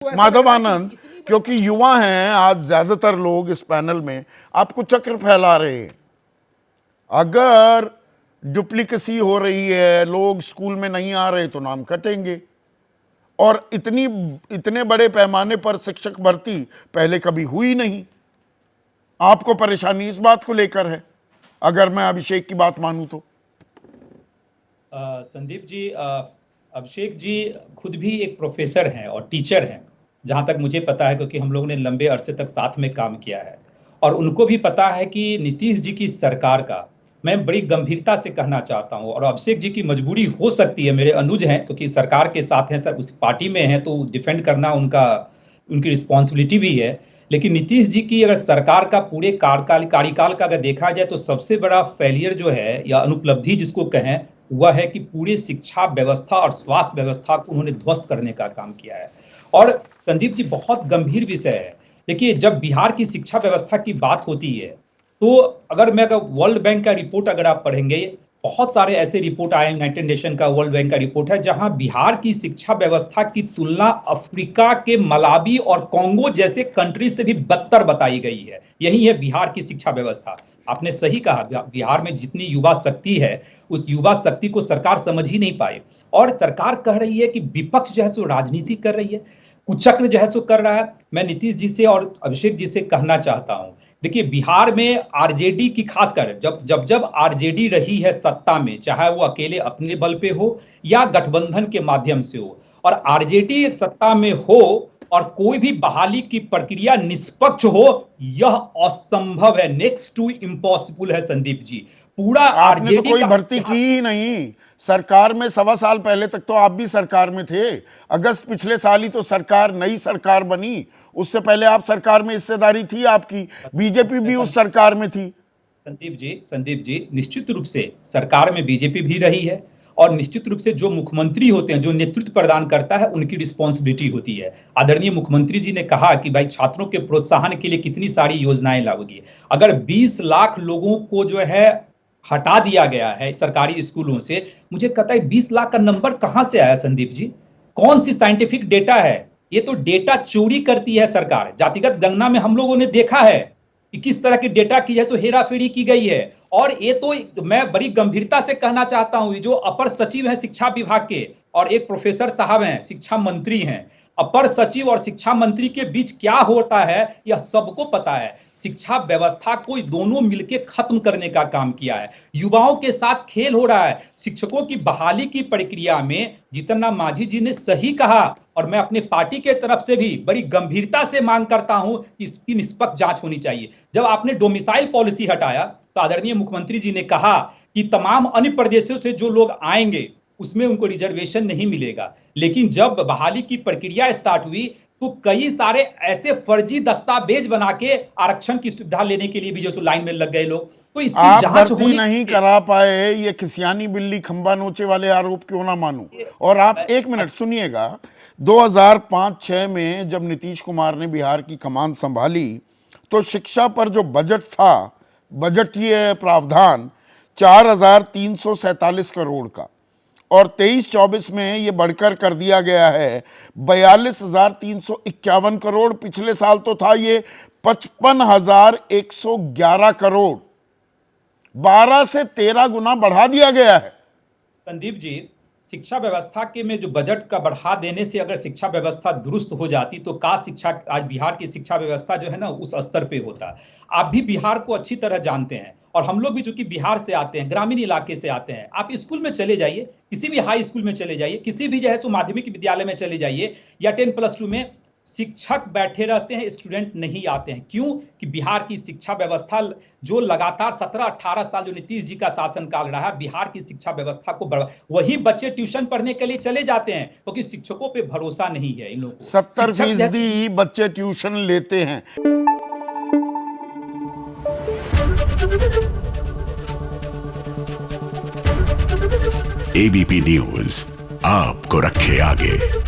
माधव आनंद, क्योंकि युवा हैं आज ज्यादातर लोग इस पैनल में, आपको चक्र फैला रहे हैं। अगर डुप्लीकेसी हो रही है, लोग स्कूल में नहीं आ रहे तो नाम कटेंगे। और इतने बड़े पैमाने पर शिक्षक भर्ती पहले कभी हुई नहीं। आपको परेशानी इस बात को लेकर है, अगर मैं अभिषेक की बात मानूं तो। संदीप जी, अभिषेक जी खुद भी एक प्रोफेसर हैं और टीचर हैं, जहां तक मुझे पता है, क्योंकि हम लोगों ने लंबे अरसे तक साथ में काम किया है। और उनको भी पता है कि नीतीश जी की सरकार का मैं बड़ी गंभीरता से कहना चाहता हूं। और अभिषेक जी की मजबूरी हो सकती है, मेरे अनुज हैं, क्योंकि सरकार के साथ हैं, सर उस पार्टी में हैं, तो डिफेंड करना उनकी रिस्पॉन्सिबिलिटी भी है। लेकिन नीतीश जी की अगर सरकार का पूरे कार्यकाल का अगर देखा जाए तो सबसे बड़ा फेलियर जो है या अनुपलब्धि जिसको कहें, वह है कि पूरे शिक्षा व्यवस्था और स्वास्थ्य व्यवस्था को उन्होंने ध्वस्त करने का काम किया है। और संदीप जी, बहुत गंभीर विषय है। देखिए, जब बिहार की शिक्षा व्यवस्था की बात होती है तो अगर वर्ल्ड बैंक का रिपोर्ट अगर आप पढ़ेंगे, बहुत सारे ऐसे रिपोर्ट आए, यूनाइटेड नेशन का, वर्ल्ड बैंक का रिपोर्ट है, जहां बिहार की शिक्षा व्यवस्था की तुलना अफ्रीका के मलावी और कांगो जैसे कंट्री से भी बदतर बताई गई है। यही है बिहार की शिक्षा व्यवस्था। आपने सही कहा, बिहार में जितनी युवा शक्ति है, उस युवा शक्ति को सरकार समझ ही नहीं पाई। और सरकार कह रही है कि विपक्ष जो है सो राजनीति कर रही है, कुचक्र जो है सो कर रहा है। मैं नीतीश जी से और अभिषेक जी से कहना चाहता हूं, देखिए, बिहार में आरजेडी की खासकर जब आरजेडी रही है सत्ता में, चाहे वो अकेले अपने बल पे हो या गठबंधन के माध्यम से हो, और आरजेडी सत्ता में हो और कोई भी बहाली की प्रक्रिया निष्पक्ष हो, यह असंभव है, नेक्स्ट टू इम्पॉसिबल है संदीप जी। पूरा आपने तो कोई भर्ती की ही नहीं सरकार में। 1.25 साल पहले तक तो आप भी सरकार में थे। अगस्त पिछले साल ही तो सरकार, नई सरकार बनी। उससे पहले आप सरकार में हिस्सेदारी थी आपकी, बीजेपी भी उस सरकार में थी। संदीप जी, निश्चित रूप से सरकार में बीजेपी भी रही है, और निश्चित रूप से जो मुख्यमंत्री होते हैं, जो नेतृत्व प्रदान करता है, उनकी रिस्पॉन्सिबिलिटी होती है। आदरणीय मुख्यमंत्री जी ने कहा कि भाई छात्रों के प्रोत्साहन के लिए कितनी सारी योजनाएं लागू की। अगर 20 लाख लोगों को जो है हटा दिया गया है सरकारी स्कूलों से, मुझे कहता है 20 लाख का नंबर कहां से आया संदीप जी? कौन सी साइंटिफिक डेटा है? ये तो डेटा चोरी करती है सरकार। जातिगत गणना में हम लोगों ने देखा है कि किस तरह के डेटा की जैसे हेराफेरी की गई है। और ये तो मैं बड़ी गंभीरता से कहना चाहता हूं, जो अपर सचिव हैं शिक्षा विभाग के और एक प्रोफेसर साहब हैं, शिक्षा मंत्री हैं, अपर सचिव और शिक्षा मंत्री के बीच क्या होता है यह सबको पता है। शिक्षा व्यवस्था को दोनों मिलकर खत्म करने का काम किया है। युवाओं के साथ खेल हो रहा है। शिक्षकों की बहाली की प्रक्रिया में जीतन राम मांझी जी ने सही कहा, और मैं अपने पार्टी के तरफ से भी बड़ी गंभीरता से मांग करता हूं कि इसकी निष्पक्ष जांच होनी चाहिए। जब आपने डोमिसाइल पॉलिसी हटाया तो आदरणीय मुख्यमंत्री जी ने कहा कि तमाम अन्य प्रदेशों से जो लोग आएंगे उसमें उनको रिजर्वेशन नहीं मिलेगा। लेकिन जब बहाली की प्रक्रिया स्टार्ट हुई तो कई सारे ऐसे फर्जी दस्तावेज बना के आरक्षण की सुविधा लेने के लिए भी जो लाइन में लग गए लोग। तो इसकी आप जांच भर्ती नहीं करा पाए, ये खिसियानी बिल्ली खंबा नोचे वाले आरोप क्यों ना मानूं। और आप एक मिनट सुनिएगा, 2005-06 में जब नीतीश कुमार ने बिहार की कमान संभाली तो शिक्षा पर जो बजट था, बजटीय प्रावधान 4,347 करोड़ का, और 23-24 में ये बढ़कर कर दिया गया है 42,351 करोड़। पिछले साल तो था ये 55,111 करोड़। 12 से 13 गुना बढ़ा दिया गया है। संदीप जी, शिक्षा व्यवस्था के में जो बजट का बढ़ा देने से अगर शिक्षा व्यवस्था दुरुस्त हो जाती तो आज बिहार की शिक्षा व्यवस्था जो है ना उस स्तर पे होता। आप भी बिहार को अच्छी तरह जानते हैं, और हम लोग भी चूंकि बिहार से आते हैं, ग्रामीण इलाके से आते हैं। आप स्कूल में चले जाइए, किसी भी हाई स्कूल में चले जाइए, किसी भी जो है सो माध्यमिक विद्यालय में चले जाइए या 10+2 में, शिक्षक बैठे रहते हैं, स्टूडेंट नहीं आते हैं। क्यों? कि बिहार की शिक्षा व्यवस्था जो लगातार 17-18 साल जो नीतीश जी का शासनकाल रहा, बिहार की शिक्षा व्यवस्था को वही बच्चे ट्यूशन पढ़ने के लिए चले जाते हैं, क्योंकि शिक्षकों पे भरोसा नहीं है इन लोगों को। 70% बच्चे ट्यूशन लेते हैं। एबीपी न्यूज आपको रखे आगे।